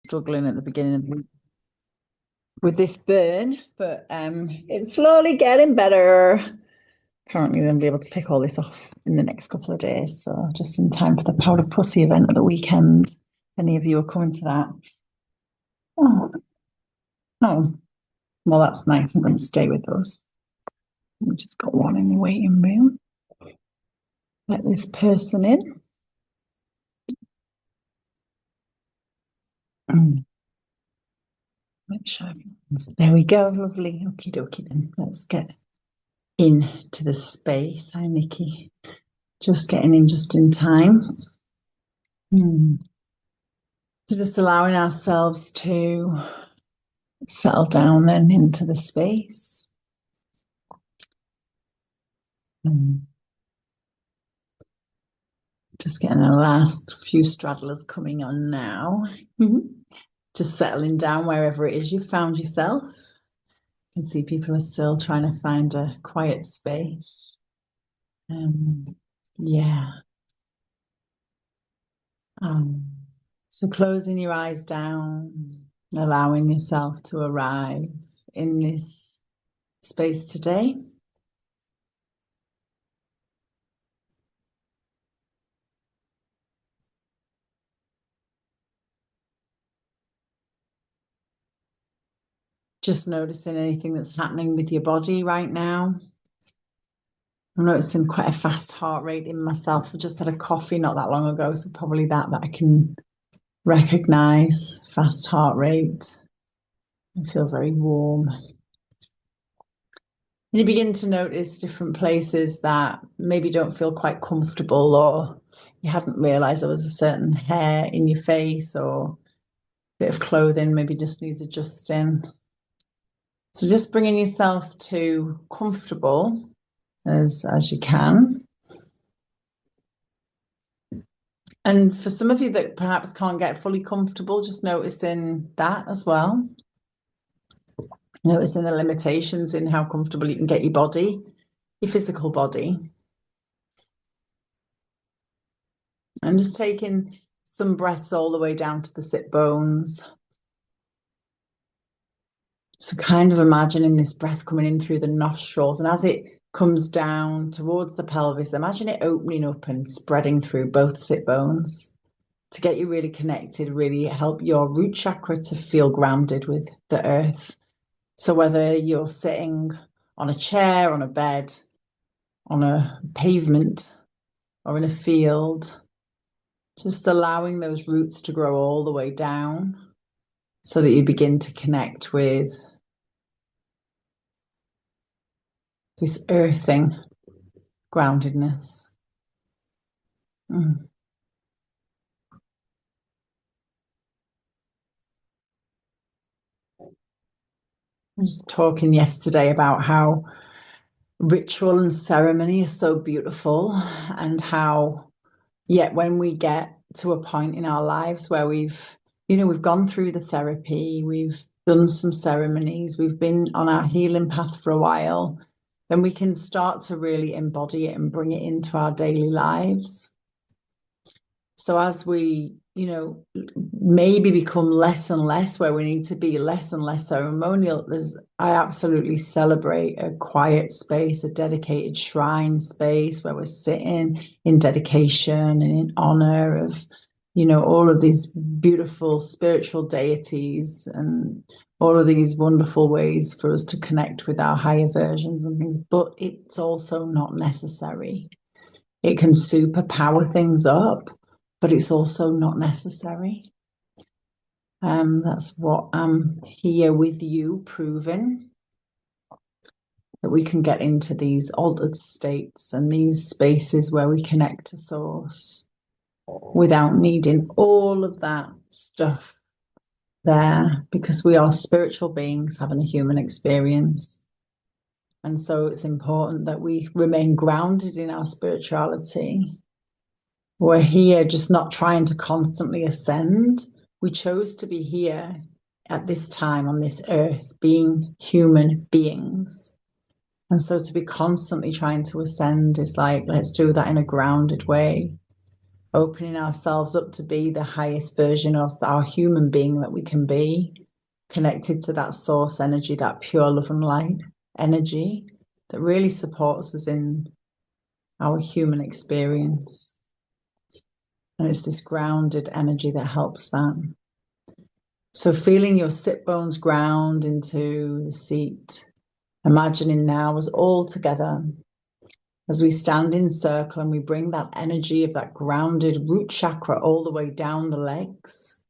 struggling at the beginning of the week with this burn, but it's slowly getting better. Apparently, they'll be able to take all this off in the next couple of days. So just in time for the Powder Pussy event at the weekend. If any of you are coming to that. Oh, oh, well, that's nice. I'm going to stay with those. We just got one in the waiting room. Let this person in. Make sure. There we go. Lovely. Okie dokie then. Let's get into the space. Hi, Nikki. Just getting in just in time. So just allowing ourselves to settle down then into the space. Just getting the last few straddlers coming on now. Just settling down wherever it is you found yourself. You can see people are still trying to find a quiet space. Yeah. So closing your eyes down, allowing yourself to arrive in this space today. Just noticing anything that's happening with your body right now. I'm noticing quite a fast heart rate in myself. I just had a coffee not that long ago, so probably that I can recognize. Fast heart rate. I feel very warm. And you begin to notice different places that maybe don't feel quite comfortable, or you hadn't realized there was a certain hair in your face, or a bit of clothing maybe just needs adjusting. So just bringing yourself to comfortable as you can. And for some of you that perhaps can't get fully comfortable, just noticing that as well. Noticing the limitations in how comfortable you can get your body, your physical body. And just taking some breaths all the way down to the sit bones. So kind of imagining this breath coming in through the nostrils, and as it comes down towards the pelvis, imagine it opening up and spreading through both sit bones to get you really connected, really help your root chakra to feel grounded with the earth. So whether you're sitting on a chair, on a bed, on a pavement, or in a field, just allowing those roots to grow all the way down so that you begin to connect with this earthing groundedness. I was talking yesterday about how ritual and ceremony is so beautiful, and how yet when we get to a point in our lives where we've gone through the therapy, we've done some ceremonies, we've been on our healing path for a while, then we can start to really embody it and bring it into our daily lives. So as we, maybe become less and less where we need to be less and less ceremonial, I absolutely celebrate a quiet space, a dedicated shrine space where we're sitting in dedication and in honor of, all of these beautiful spiritual deities and all of these wonderful ways for us to connect with our higher versions and things. But it's also not necessary. It can superpower things up, but it's also not necessary. That's what I'm here with you proving, that we can get into these altered states and these spaces where we connect to source without needing all of that stuff there, because we are spiritual beings having a human experience. And so it's important that we remain grounded in our spirituality. We're here just not trying to constantly ascend. We chose to be here at this time on this earth, being human beings. And so to be constantly trying to ascend is like, let's do that in a grounded way. opening ourselves up to be the highest version of our human being that we can be, connected to that source energy, that pure love and light energy that really supports us in our human experience. And it's this grounded energy that helps that. So feeling your sit bones ground into the seat, imagining now as all together, as we stand in circle and we bring that energy of that grounded root chakra all the way down the legs,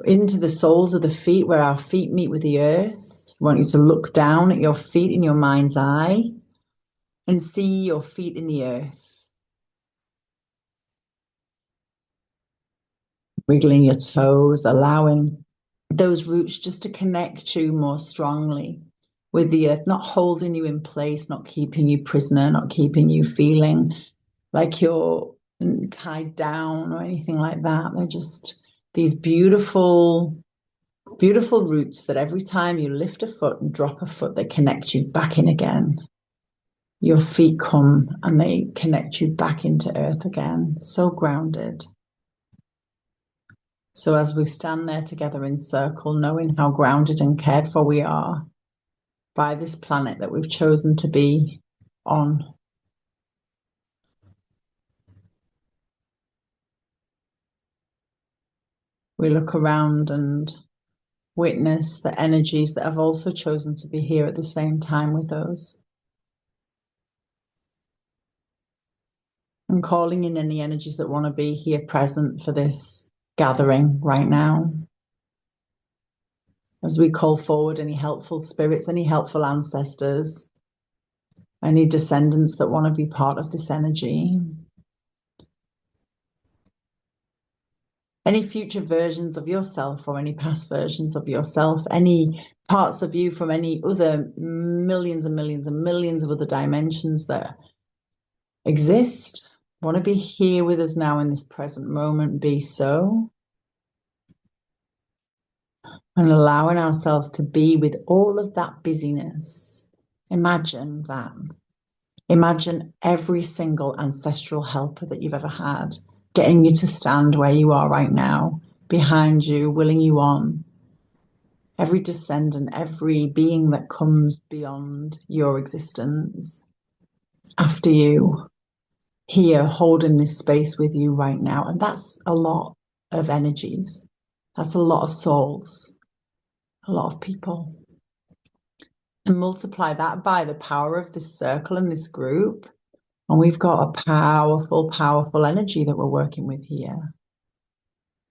into the soles of the feet where our feet meet with the earth. I want you to look down at your feet in your mind's eye and see your feet in the earth. Wiggling your toes, allowing those roots just to connect you more strongly with the earth, not holding you in place, not keeping you prisoner, not keeping you feeling like you're tied down or anything like that. They're just these beautiful, beautiful roots that every time you lift a foot and drop a foot, they connect you back in again. Your feet come and they connect you back into earth again. So grounded. So as we stand there together in circle, knowing how grounded and cared for we are by this planet that we've chosen to be on, we look around and witness the energies that have also chosen to be here at the same time with us. And calling in any energies that want to be here present for this gathering right now. As we call forward any helpful spirits, any helpful ancestors, any descendants that want to be part of this energy. Any future versions of yourself or any past versions of yourself, any parts of you from any other millions and millions and millions of other dimensions that exist, want to be here with us now in this present moment, be so. And allowing ourselves to be with all of that busyness. Imagine that. Imagine every single ancestral helper that you've ever had, getting you to stand where you are right now, behind you, willing you on. Every descendant, every being that comes beyond your existence, after you, here, holding this space with you right now. And that's a lot of energies. That's a lot of souls, a lot of people. And multiply that by the power of this circle and this group. And we've got a powerful, powerful energy that we're working with here.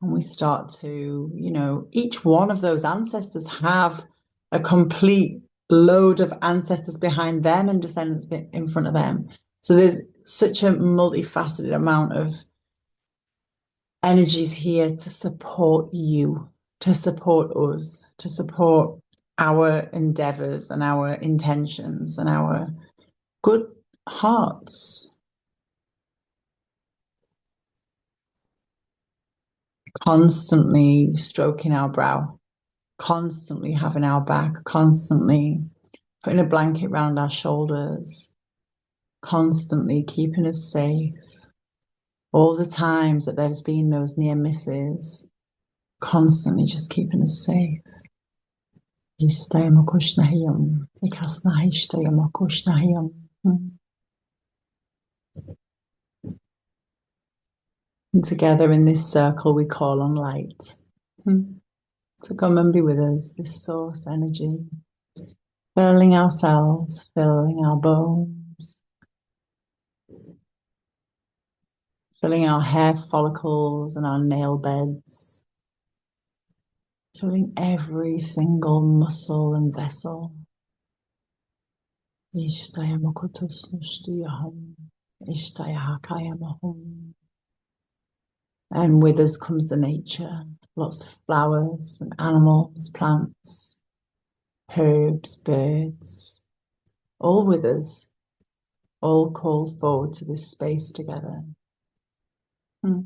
And we start to, each one of those ancestors have a complete load of ancestors behind them and descendants in front of them. So there's such a multifaceted amount of energies here to support you, to support us, to support our endeavors and our intentions and our good hearts. Constantly stroking our brow, constantly having our back, constantly putting a blanket around our shoulders, constantly keeping us safe. All the times that there's been those near misses, constantly just keeping us safe. And together in this circle, we call on light. So come and be with us, this source energy, filling our cells, filling our bones, filling our hair follicles and our nail beds, filling every single muscle and vessel. And with us comes the nature, lots of flowers and animals, plants, herbs, birds, all with us, all called forward to this space together. Mm.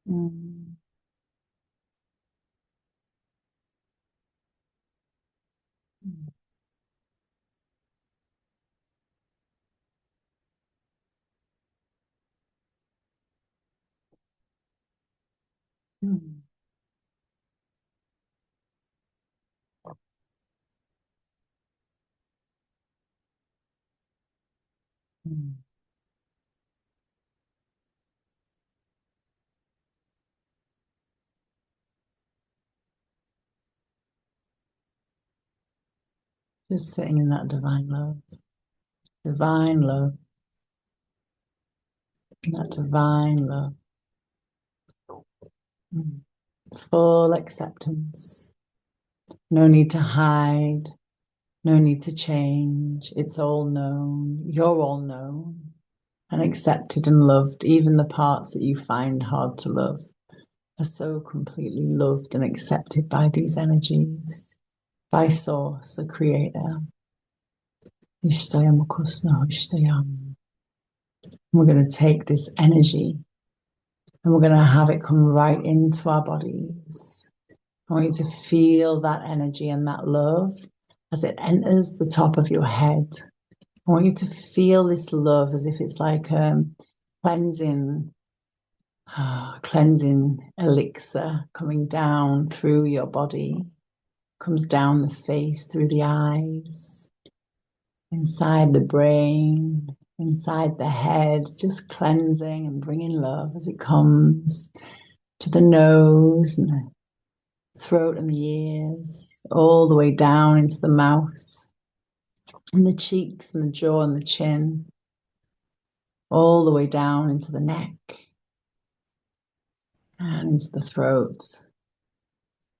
Mm. Mm. Just sitting in that divine love, that divine love. Mm. Full acceptance. No need to hide. No need to change. It's all known. You're all known and accepted and loved. Even the parts that you find hard to love are so completely loved and accepted by these energies, by Source, the Creator. Ishtayam Kusna Ishtayam. We're going to take this energy and we're going to have it come right into our bodies. I want you to feel that energy and that love as it enters the top of your head. I want you to feel this love as if it's like cleansing, cleansing elixir coming down through your body, comes down the face, through the eyes, inside the brain, inside the head, just cleansing and bringing love as it comes to the nose and the throat and the ears, all the way down into the mouth and the cheeks and the jaw and the chin, all the way down into the neck and into the throat,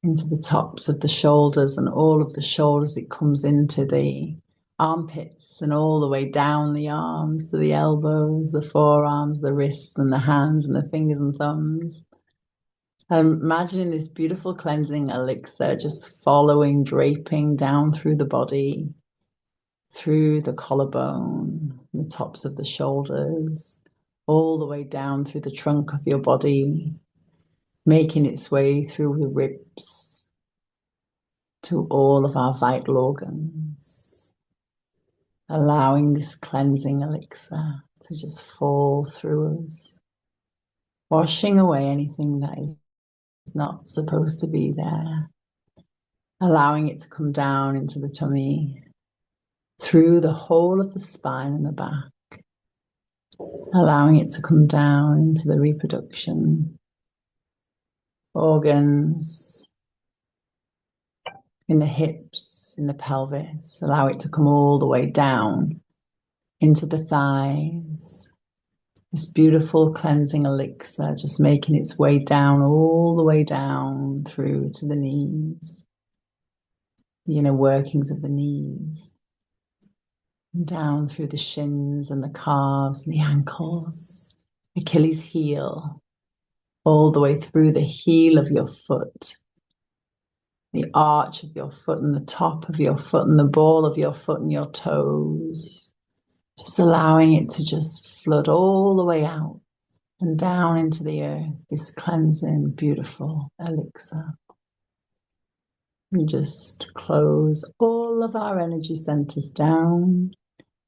into the tops of the shoulders and all of the shoulders. It comes into the armpits and all the way down the arms to the elbows, the forearms, the wrists and the hands and the fingers and thumbs. Imagining this beautiful cleansing elixir just following, draping down through the body, through the collarbone, the tops of the shoulders, all the way down through the trunk of your body, making its way through the ribs to all of our vital organs, allowing this cleansing elixir to just fall through us, washing away anything that is not supposed to be there, allowing it to come down into the tummy, through the whole of the spine and the back, allowing it to come down into the reproduction organs, in the hips, in the pelvis, allow it to come all the way down into the thighs. This beautiful cleansing elixir just making its way down, all the way down through to the knees, the inner workings of the knees, and down through the shins and the calves and the ankles, Achilles heel, all the way through the heel of your foot, the arch of your foot and the top of your foot and the ball of your foot and your toes, just allowing it to just flood all the way out and down into the earth, this cleansing, beautiful elixir. We just close all of our energy centers down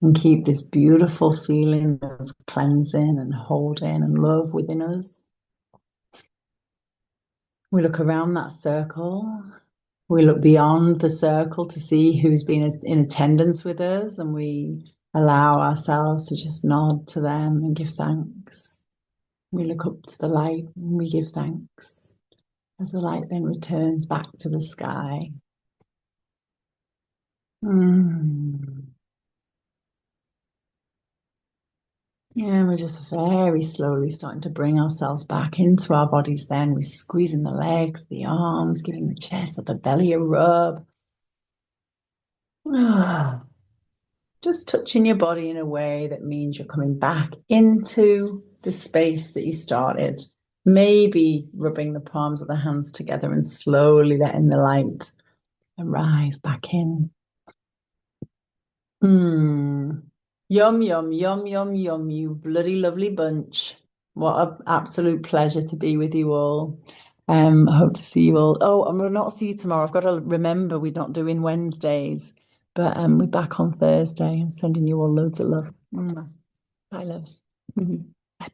and keep this beautiful feeling of cleansing and holding and love within us. We look around that circle. We look beyond the circle to see who's been in attendance with us, and we allow ourselves to just nod to them and give thanks. We look up to the light and we give thanks as the light then returns back to the sky. Yeah, we're just very slowly starting to bring ourselves back into our bodies then. We're squeezing the legs, the arms, giving the chest or the belly a rub. Just touching your body in a way that means you're coming back into the space that you started. Maybe rubbing the palms of the hands together and slowly letting the light arrive back in. Yum, yum, yum, yum, yum, you bloody lovely bunch. What an absolute pleasure to be with you all. I hope to see you all. Oh, I'm going to not see you tomorrow. I've got to remember we're not doing Wednesdays, but we're back on Thursday. I'm sending you all loads of love. Bye, loves. Bye-bye.